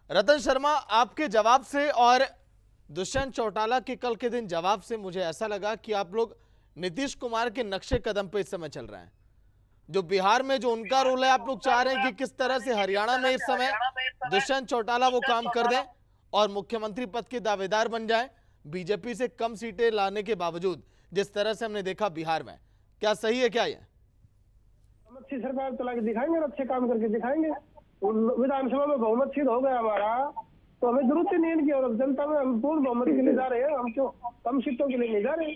रतन शर्मा, आपके जवाब से और दुष्यंत चौटाला के कल के दिन जवाब से मुझे ऐसा लगा कि आप लोग नीतीश कुमार के नक्शे कदम पे इस समय चल रहे हैं। जो बिहार में जो उनका रोल है, आप लोग चाह रहे हैं कि किस तरह से हरियाणा में इस समय दुष्यंत चौटाला वो काम कर दें और मुख्यमंत्री पद के दावेदार बन जाए, बीजेपी से कम सीटें लाने के बावजूद, जिस तरह से हमने देखा बिहार में। क्या सही है क्या ये? हम अच्छी सरकार चला के दिखाएंगे और अच्छे काम करके दिखाएंगे। विधानसभा में बहुमत सिद्ध हो गया हमारा, तो हमें जरूरत ही नहीं इनकी। और जनता में हम पूर्ण बहुमत के लिए जा रहे हैं, हम क्यों कम सीटों के लिए नहीं जा रहे।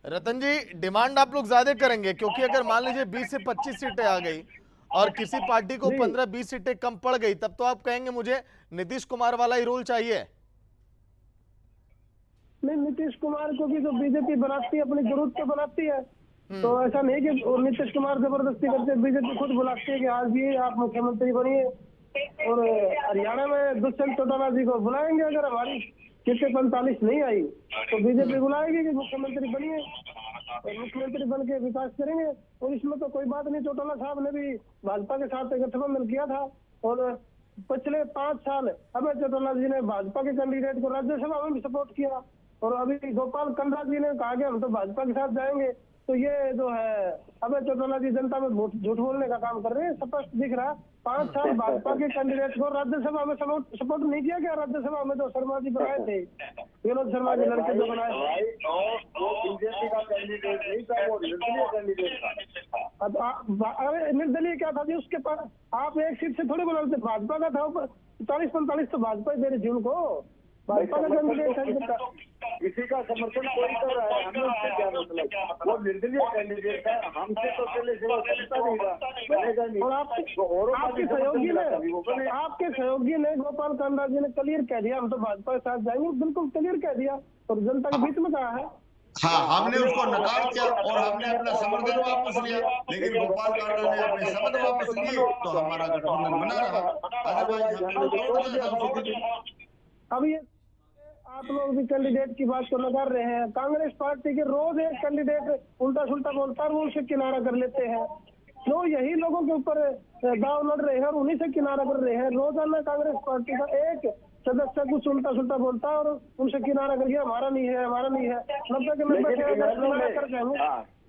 रतन जी, डिमांड आप लोग ज्यादा करेंगे, क्योंकि अगर मान लीजिए 20 से 25 सीटें आ गई और किसी पार्टी को 15-20 सीटें कम पड़ गई, तब तो आप कहेंगे मुझे नीतीश कुमार वाला ही रोल चाहिए। नहीं, नीतीश कुमार को भी तो बीजेपी बनाती है, अपनी जरूरत पे बनाती है। तो ऐसा नहीं कि नीतीश कुमार जबरदस्ती करते, बीजेपी खुद बुलाती है कि आज भी आप मुख्यमंत्री बनिए। और हरियाणा में दुष्यंत चौटाला जी को बुलाएंगे। अगर हमारी सीटें 45 नहीं आई तो बीजेपी बुलाएगी कि मुख्यमंत्री बनिए और मुख्यमंत्री बन के विकास करेंगे। और इसमें तो कोई बात नहीं। चौटाला साहब ने भी भाजपा के साथ गठबंधन किया था और पिछले 5 साल अभय चौटाला जी ने भाजपा के कैंडिडेट को राज्यसभा में भी सपोर्ट किया। और अभी गोपाल कंडरा जी ने कहा कि हम तो भाजपा के साथ जाएंगे। तो ये जो है अभय चौटाला जी जनता में झूठ बोलने का काम कर रहे हैं। स्पष्ट दिख रहा। 5 साल भाजपा के कैंडिडेट को राज्यसभा में सपोर्ट नहीं किया गया। राज्यसभा में तो शर्मा जी बनाए थे, विनोद शर्मा के लड़के जो बनाए थे। बीजेपी का कैंडिडेट नहीं था, वो निर्दलीय कैंडिडेट था। अरे निर्दलीय क्या था जी उसके पास? आप एक सीट से थोड़ी बनाते, भाजपा का था। 40-45 तो भाजपा ही दे रही थी उनको। भाजपा का कैंडिडेट है। किसी का समर्थन कोई कर रहा है, हमें उससे क्या मतलब? वो निर्दलीय कैंडिडेट है, हमसे तो पहले से वो चलता नहीं रहा, बनेगा नहीं। और आपके सहयोगी ने गोपाल कांडा जी ने क्लियर कह दिया हम तो भाजपा के साथ जाएंगे। बिल्कुल क्लियर कह दिया और जनता के बीच में कहा है। हाँ, हमने उसको नकार किया और हमने अपना समर्थन वापस लिया, लेकिन गोपाल कांडा ने अपने शब्द वापस लिए तो हमारा गठबंधन बना रहा। अदरवाइज हम लोग तोड़ दिया था उसी दिन। अब ये आप लोग भी कैंडिडेट की बात को नकार रहे हैं। कांग्रेस पार्टी के रोज एक कैंडिडेट उल्टा सुल्टा बोलता है, वो उनसे किनारा कर लेते हैं। जो यही लोगों के ऊपर दाव लड़ रहे हैं और उन्हीं से किनारा कर रहे हैं। रोजाना कांग्रेस पार्टी का एक सदस्य कुछ उल्टा सुल्टा बोलता है और उनसे किनारा करके हमारा नहीं है, हमारा नहीं है। 90 के 90 कर जाएंगे।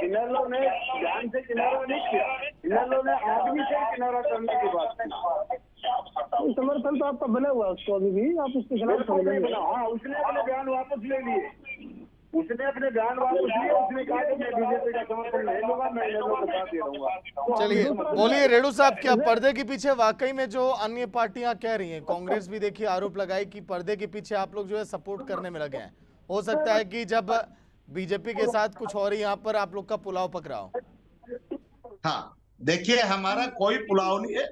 इनेलो ने ध्यान से किनारा नहीं किया, इनेलो ने आदमी से किनारा करने की बात की। समर्थन तो आपका बना हुआ उसको, अभी भी आप उसके खिलाफ नहीं बना। हाँ, उसने अपने बयान वापस ले लिए, उसने अपने बयान वापस लिए। उसने कहा कि मैं बीजेपी का समर्थन नहीं लूंगा, मैं इनेलो को साथ दे रहूंगा। चलिए बोलिए रेणु साहब, क्या पर्दे के पीछे वाकई में जो अन्य पार्टियां कह रही हैं, कांग्रेस भी देखिए आरोप लगाई कि पर्दे के पीछे आप लोग जो है सपोर्ट करने में लगे हैं। हो सकता है कि जब बीजेपी के साथ कुछ और यहाँ पर आप लोग का पुलाव पकड़ा हो। हाँ, देखिए हमारा कोई पुलाव नहीं है,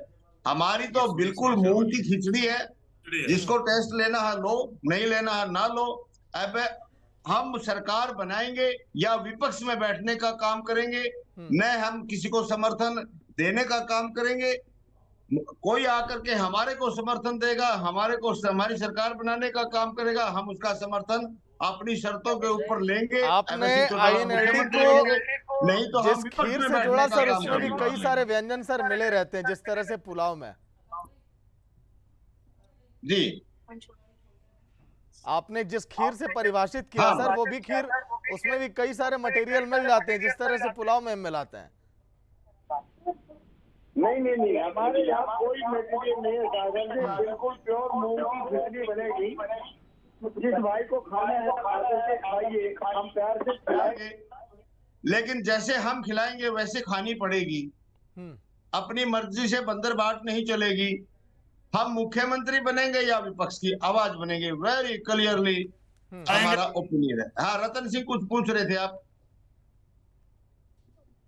हमारी तो बिल्कुल मूंग की खिचड़ी है। जिसको टेस्ट लेना है लो, नहीं लेना है ना लो। अब हम सरकार बनाएंगे या विपक्ष में बैठने का काम करेंगे, न हम किसी को समर्थन देने का काम करेंगे। कोई आकर के हमारे को समर्थन देगा, हमारे को हमारी सरकार बनाने का काम करेगा, हम उसका समर्थन अपनी शर्तों के ऊपर लेंगे। आपने INLD को नहीं तो जिस हम खीर से जोड़ा सर, उसमें भी कई सारे व्यंजन सर मिले रहते हैं, जिस तरह से पुलाव में जी आपने जिस खीर से परिभाषित किया सर, वो भी खीर, उसमें भी कई सारे मटेरियल मिल जाते हैं जिस तरह से पुलाव में मिलाते हैं। नहीं, हमारे यहाँ कोई मटेरियल नहीं है कागज से, बिल्कुल प्योर मूंग की खिचड़ी बनेगी। जिस भाई को खाना है आकर के खाइए, हम प्यार से खिलाएंगे, लेकिन जैसे हम खिलाएंगे वैसे खानी पड़ेगी। अपनी मर्जी से बंदर बाट नहीं चलेगी। हम मुख्यमंत्री बनेंगे या विपक्ष की आवाज बनेंगे, वेरी क्लियरली हमारा ओपिनियन है। हाँ, रतन सिंह कुछ पूछ रहे थे आप।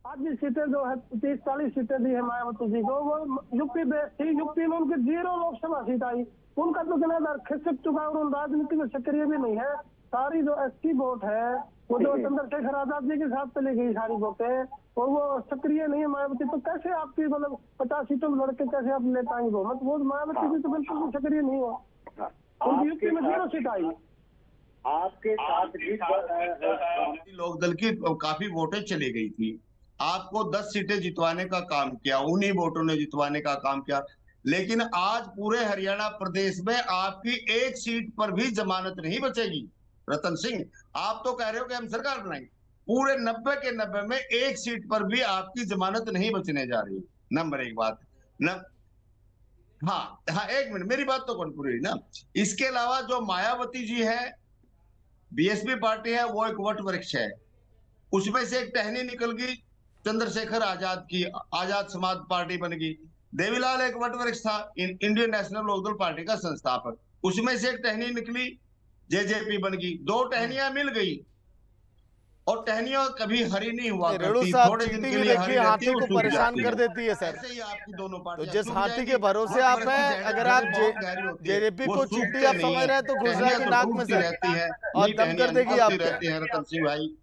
आज भी सीटें जो है 30-40 सीटें दी है मायावती जी को, वो यूपी बेस थी। यूपी में उनके 0 लोकसभा सीट आई। उनका तो किनारा खिसक चुका और उन राजनीति में सक्रिय भी नहीं है। सारी जो एसटी वोट है वो जो चंद्रशेखर आजाद जी के साथ चली गई सारी वोटें, और वो सक्रिय नहीं है मायावती। तो कैसे आपकी मतलब 50 सीटों में लड़के कैसे आप ले पाएंगे बहुमत? वो मायावती जी तो बिल्कुल भी सक्रिय नहीं हो। उनकी यूपी में 0 सीट आई। आपके साथ भी लोकदल की काफी वोटें चली गई थी, आपको 10 सीटें जितवाने का काम किया, उन्हीं वोटों ने जितवाने का काम किया। लेकिन आज पूरे हरियाणा प्रदेश में आपकी एक सीट पर भी जमानत नहीं बचेगी। रतन सिंह, आप तो कह रहे हो कि हम सरकार बनाएंगे, पूरे 90 के 90 में एक सीट पर भी आपकी जमानत नहीं बचने जा रही। नंबर एक बात न, हाँ हाँ, एक मिनट, मेरी बात तो कौन पूरी हुई ना। इसके अलावा जो मायावती जी है, बीएसपी पार्टी है, वो एक वट वृक्ष है, उसमें से एक टहनी निकल गई, चंद्रशेखर आजाद की, आजाद समाज पार्टी बन गई। देवीलाल एक वट वृक्ष था, इंडियन नेशनल लोकदल पार्टी का संस्थापक, उसमें से एक टहनी निकली, जेजेपी बन गई। दो टहनियां मिल गई, और टहनियां कभी हरी नहीं हुआ रेणु करती, साहब, थोड़े दिन चींटी के भी लिए हरी देखिए रहती हाथी है, को वो सूख परेशान जाती कर देती है सर। ऐसे ही आपकी दोनों तो पार्टियां जिस सूख हाथी के जाएंगी। भरोसे वट आप वृक्ष हैं, की जड़ अगर आप बहुत गहरी होती है, जेजेपी वो को चींटी सूखते आप नहीं समझ है। रहे हैं तो घुस टहनियां जाएगी तो नाक में टूटती सर रहती है, और नई दम कर टहनियां देगी निकलती आपके। रहती है रतन सिंह भाई।